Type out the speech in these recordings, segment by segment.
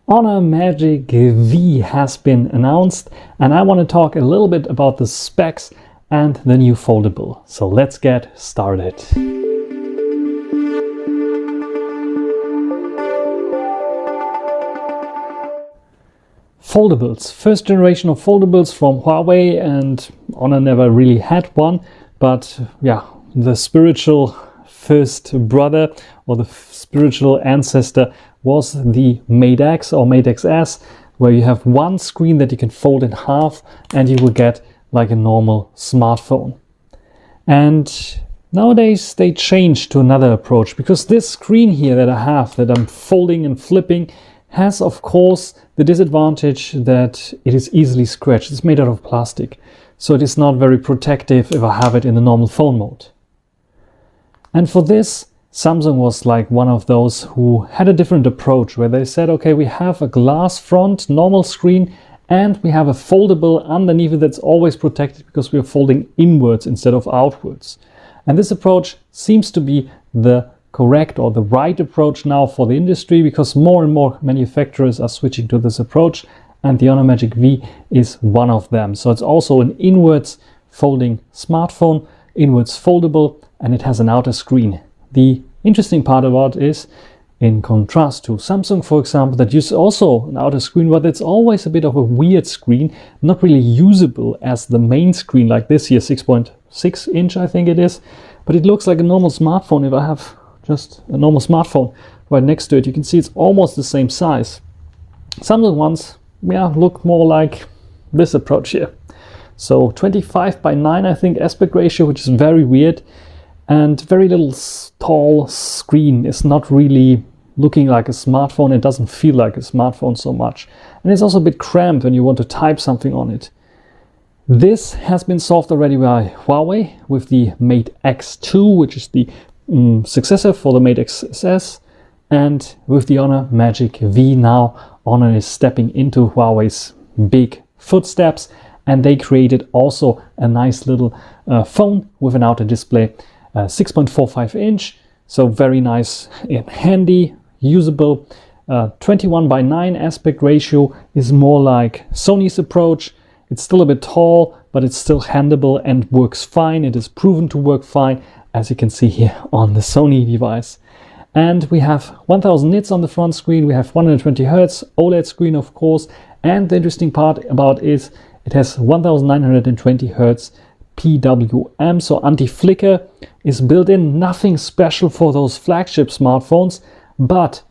Honor Magic V has been announced, and I want to talk a little bit about the specs and the new foldable. So let's get started. Foldables, first generation of foldables from Huawei, and Honor never really had one, but yeah, the spiritual first brother or the spiritual ancestor was the Mate X or Mate XS, where you have one screen that you can fold in half and you will get like a normal smartphone. And nowadays they changed to another approach, because this screen here that I have, that I'm folding and flipping, has of course the disadvantage that it is easily scratched. It's made out of plastic, so it is not very protective if I have it in the normal phone mode. And for this, Samsung was like one of those who had a different approach, where they said, okay, we have a glass front normal screen and we have a foldable underneath it that's always protected, because we are folding inwards instead of outwards. And this approach seems to be the correct or the right approach now for the industry, because more and more manufacturers are switching to this approach, and the Honor Magic V is one of them. So it's also an inwards folding smartphone, inwards foldable, and it has an outer screen. The interesting part about it is, in contrast to Samsung, for example, that uses also an outer screen, but it's always a bit of a weird screen, not really usable as the main screen like this here, 6.6 inch I think it is, but it looks like a normal smartphone. If I have just a normal smartphone right next to it, you can see it's almost the same size. Samsung ones, yeah, look more like this approach here. So 25:9 I think aspect ratio, which is very weird. And very little tall screen is not really looking like a smartphone. It doesn't feel like a smartphone so much. And it's also a bit cramped when you want to type something on it. This has been solved already by Huawei with the Mate X2, which is the successor for the Mate XS. And with the Honor Magic V now, Honor is stepping into Huawei's big footsteps. And they created also a nice little phone with an outer display. 6.45 inch, so very nice and handy, usable. 21:9 aspect ratio is more like Sony's approach. It's still a bit tall, but it's still handleable and works fine. It is proven to work fine, as you can see here on the Sony device. And we have 1000 nits on the front screen. We have 120 Hz OLED screen, of course. And the interesting part about it is it has 1920 Hz PWM, so anti-flicker is built in. Nothing special for those flagship smartphones, but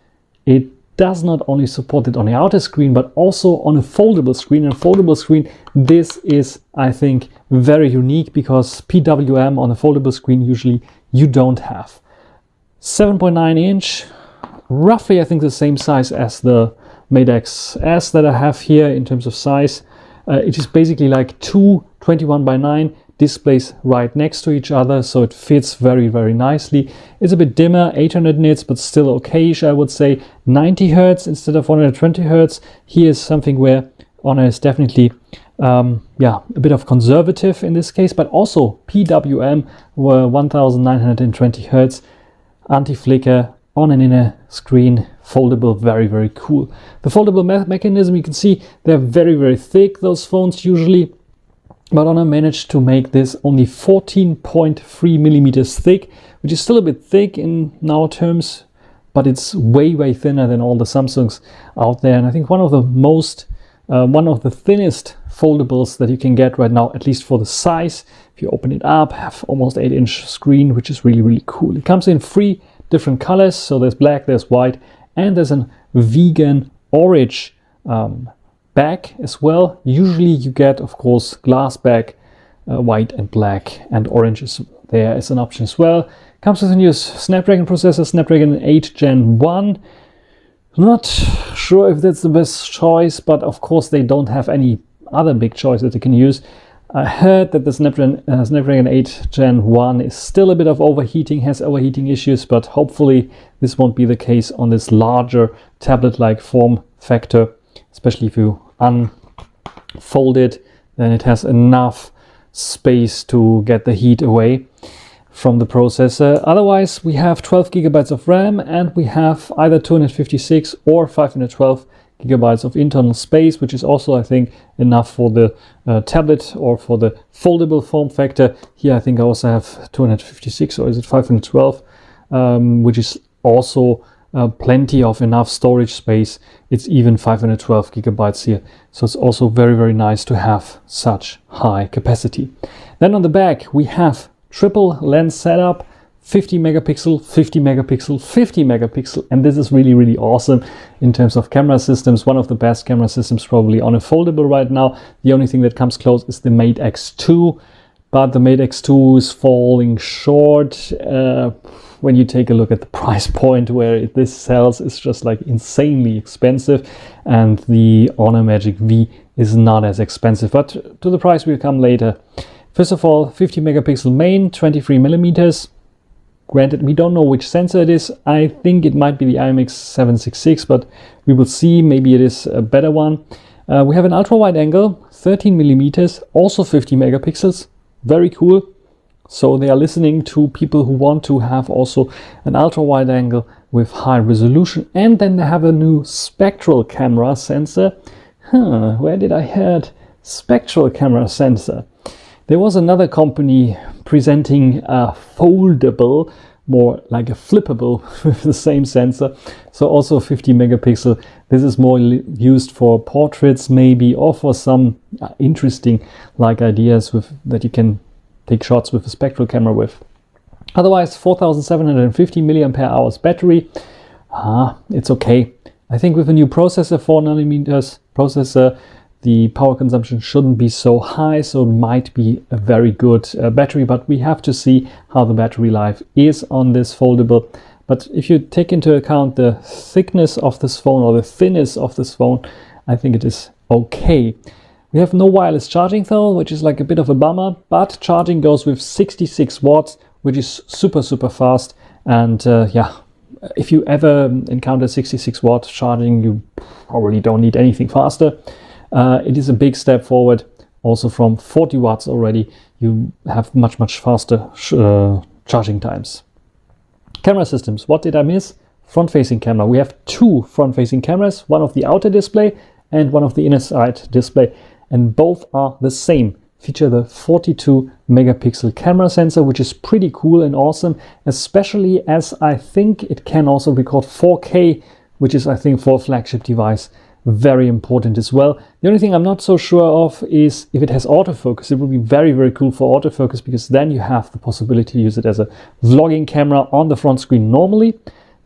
it does not only support it on the outer screen, but also on a foldable screen. And a foldable screen, this is, I think, very unique, because PWM on a foldable screen usually you don't have. 7.9 inch, roughly I think the same size as the Mate XS that I have here in terms of size. It is basically like two 21:9 displays right next to each other, so it fits very, very nicely. It's a bit dimmer, 800 nits, but still okay-ish, I would say. 90 Hz instead of 120 Hz. Here is something where Honor is definitely a bit of conservative in this case, but also PWM were 1920 Hz, anti-flicker on an inner screen, foldable, very, very cool. The foldable mechanism, you can see they're very, very thick, those phones usually. But Honor managed to make this only 14.3 millimeters thick, which is still a bit thick in our terms, but it's way, way thinner than all the Samsungs out there. And I think one of the thinnest foldables that you can get right now, at least for the size. If you open it up, have almost 8-inch screen, which is really, really cool. It comes in 3 different colors, so there's black, there's white, and there's a vegan orange back as well. Usually you get, of course, glass back, white and black, and orange is there as an option as well. Comes with a new Snapdragon processor, Snapdragon 8 Gen 1. Not sure if that's the best choice, but of course they don't have any other big choice that you can use. I heard that the Snapdragon 8 Gen 1 is still a bit of overheating, has overheating issues, but hopefully this won't be the case on this larger tablet-like form factor. Especially if you unfold it, then it has enough space to get the heat away from the processor. Otherwise, we have 12 gigabytes of RAM, and we have either 256 or 512 gigabytes of internal space, which is also, I think, enough for the tablet or for the foldable form factor. Here I think I also have 256, or is it 512, which is also plenty of enough storage space. It's even 512 gigabytes here, so it's also very, very nice to have such high capacity. Then on the back we have triple lens setup, 50 megapixel, 50 megapixel, 50 megapixel, and this is really, really awesome in terms of camera systems. One of the best camera systems probably on a foldable right now. The only thing that comes close is the Mate X2, but the Mate X2 is falling short. When you take a look at the price point where this sells, it's just like insanely expensive, and the Honor Magic V is not as expensive, but to the price we'll come later. First of all, 50 megapixel main, 23 millimeters. Granted, we don't know which sensor it is. I think it might be the IMX766, but we will see. Maybe it is a better one. We have an ultra wide angle, 13 millimeters, also 50 megapixels. Very cool. So they are listening to people who want to have also an ultra wide angle with high resolution. And then they have a new spectral camera sensor. Where did I heard spectral camera sensor? There was another company presenting a foldable, more like a flippable with the same sensor. So also 50 megapixel. This is more used for portraits maybe, or for some interesting like ideas with that you can take shots with a spectral camera with. Otherwise, 4750 milliampere hours battery. It's okay. I think with a new processor, 4 nanometers processor, the power consumption shouldn't be so high, so it might be a very good battery, but we have to see how the battery life is on this foldable. But if you take into account the thickness of this phone, or the thinness of this phone, I think it is okay. We have no wireless charging though, which is like a bit of a bummer, but charging goes with 66 watts, which is super, super fast. And yeah, if you ever encounter 66 watt charging, you probably don't need anything faster. It is a big step forward. Also from 40 watts already, you have much, much faster charging times. Camera systems, what did I miss? Front-facing camera. We have two front-facing cameras, one of the outer display and one of the inner side display. And both are the same. Feature the 42 megapixel camera sensor, which is pretty cool and awesome, especially as I think it can also record 4K, which is, I think, for a flagship device, very important as well. The only thing I'm not so sure of is if it has autofocus. It would be very, very cool for autofocus, because then you have the possibility to use it as a vlogging camera on the front screen normally.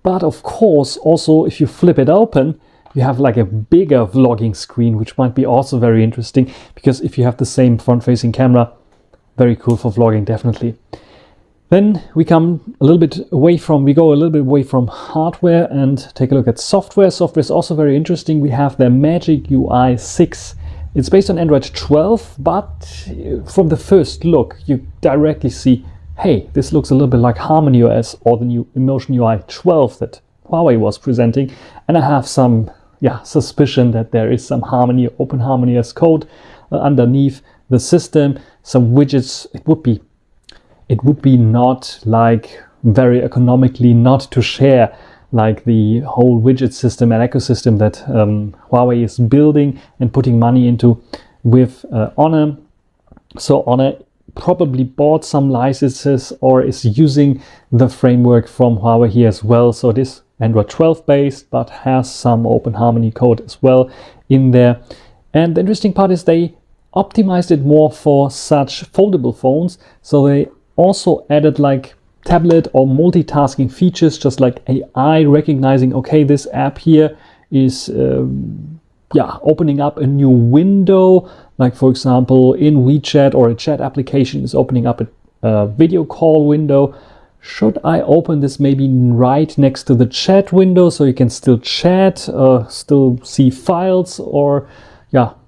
But of course, also if you flip it open, you have like a bigger vlogging screen, which might be also very interesting, because if you have the same front-facing camera, very cool for vlogging, definitely. Then we come a little bit away from, we go a little bit away from hardware and take a look at software. Software is also very interesting. We have the Magic UI 6. It's based on Android 12, but from the first look, you directly see, hey, this looks a little bit like Harmony OS or the new Emotion UI 12 that Huawei was presenting. And I have some suspicion that there is some Harmony, Open Harmony as code underneath the system. Some widgets. It would be not like very economically not to share like the whole widget system and ecosystem that Huawei is building and putting money into with Honor. So Honor probably bought some licenses or is using the framework from Huawei here as well. So it is Android 12 based, but has some Open Harmony code as well in there. And the interesting part is they optimized it more for such foldable phones. So they also added like tablet or multitasking features, just like AI recognizing, okay, this app here is opening up a new window. Like for example, in WeChat, or a chat application is opening up a video call window. Should I open this maybe right next to the chat window so you can still chat, still see files, or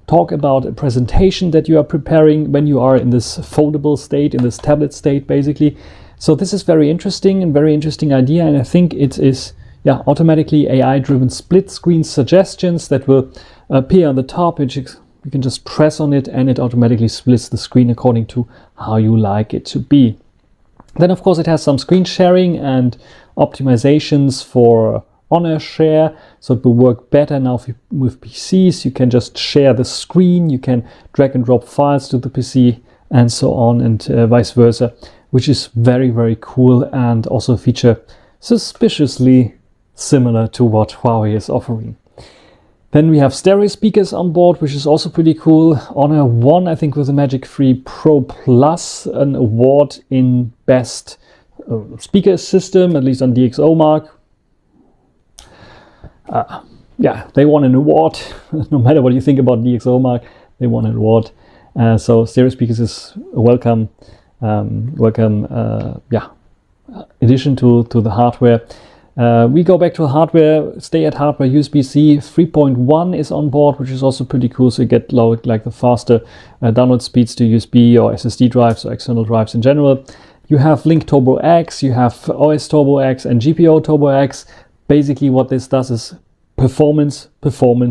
talk about a presentation that you are preparing when you are in this foldable state, in this tablet state basically. So this is very interesting and very interesting idea, and I think it is automatically AI-driven split screen suggestions that will appear on the top, which you can just press on it and it automatically splits the screen according to how you like it to be. Then of course it has some screen sharing and optimizations for Honor Share, so it will work better now with PCs. You can just share the screen, you can drag and drop files to the PC and so on, and vice versa, which is very, very cool, and also a feature suspiciously similar to what Huawei is offering. Then we have stereo speakers on board, which is also pretty cool. Honor won, I think, with the Magic 3 Pro Plus an award in best speaker system, at least on DxOMark. Yeah, they won an award. No matter what you think about DxOMark, they won an award. So stereo speakers is a welcome addition to the hardware. We go back to hardware, stay at hardware. USB-C 3.1 is on board, which is also pretty cool. So you get like the faster download speeds to USB or SSD drives or external drives in general. You have Link Turbo X, you have OS Turbo X and GPO Turbo X. Basically what this does is performance on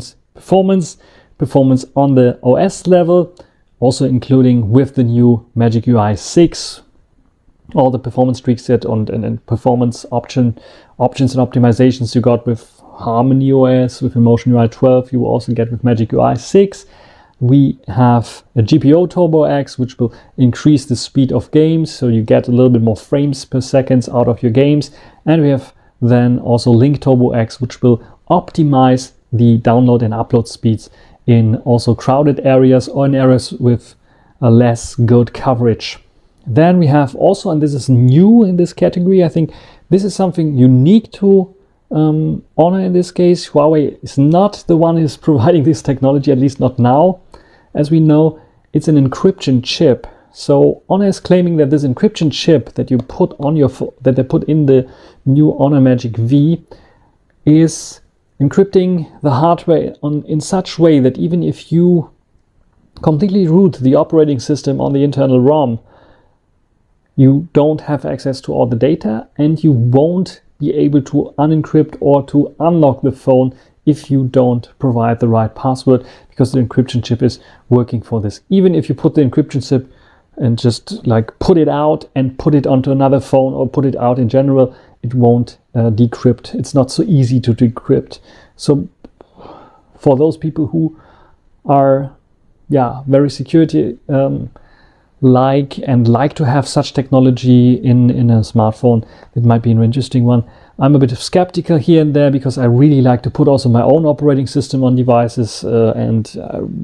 the OS level, also including with the new Magic UI 6. All the performance tweaks and performance options and optimizations you got with Harmony OS, with Emotion UI 12, you will also get with Magic UI 6. We have a GPO Turbo X, which will increase the speed of games, so you get a little bit more frames per second out of your games. And we have then also Link Turbo X, which will optimize the download and upload speeds in also crowded areas or in areas with a less good coverage. Then we have also, and this is new in this category, I think this is something unique to Honor in this case. Huawei is not the one who's providing this technology, at least not now. As we know, it's an encryption chip. So Honor is claiming that this encryption chip that you put on your that they put in the new Honor Magic V is encrypting the hardware in such way that even if you completely root the operating system on the internal ROM, you don't have access to all the data, and you won't be able to unencrypt or to unlock the phone if you don't provide the right password, because the encryption chip is working for this. Even if you put the encryption chip and just like put it out and put it onto another phone or put it out in general, it won't decrypt. It's not so easy to decrypt. So for those people who are very security like to have such technology in a smartphone, it might be an interesting one. I'm a bit skeptical here and there because I really like to put also my own operating system on devices, and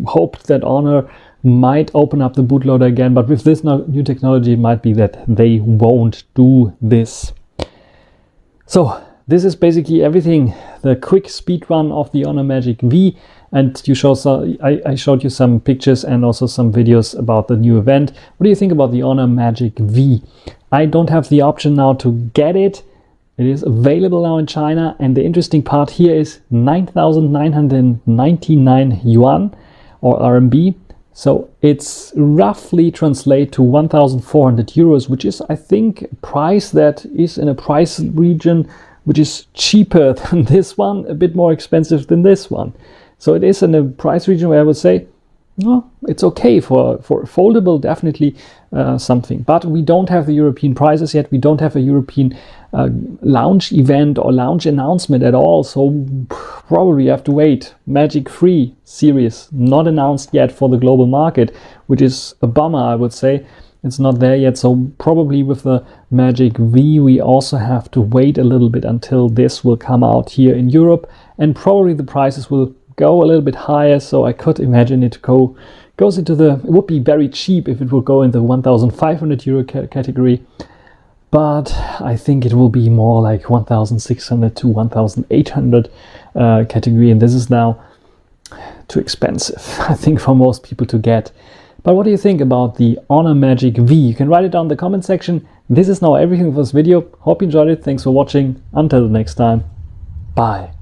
hope that Honor might open up the bootloader again. But with this new technology, it might be that they won't do this. So this is basically everything, the quick speed run of the Honor Magic V. And I showed you some pictures and also some videos about the new event. What do you think about the Honor Magic V? I don't have the option now to get it. It is available now in China. And the interesting part here is 9,999 yuan or RMB. So it's roughly translate to 1,400 euros, which is, I think, a price that is in a price region which is cheaper than this one, a bit more expensive than this one. So it is in a price region where I would say, no, it's okay for foldable, definitely something. But we don't have the European prices yet. We don't have a European launch event or launch announcement at all. So probably you have to wait. Magic 3 series not announced yet for the global market, which is a bummer, I would say. It's not there yet. So probably with the Magic V, we also have to wait a little bit until this will come out here in Europe. And probably the prices will go a little bit higher, so I could imagine it goes into the, it would be very cheap if it would go in the 1,500 euro category, but I think it will be more like 1,600 to 1,800 category, and this is now too expensive, I think, for most people to get. But what do you think about the Honor Magic V? You can write it down in the comment section. This is now everything for this video. Hope you enjoyed it. Thanks for watching. Until the next time. Bye.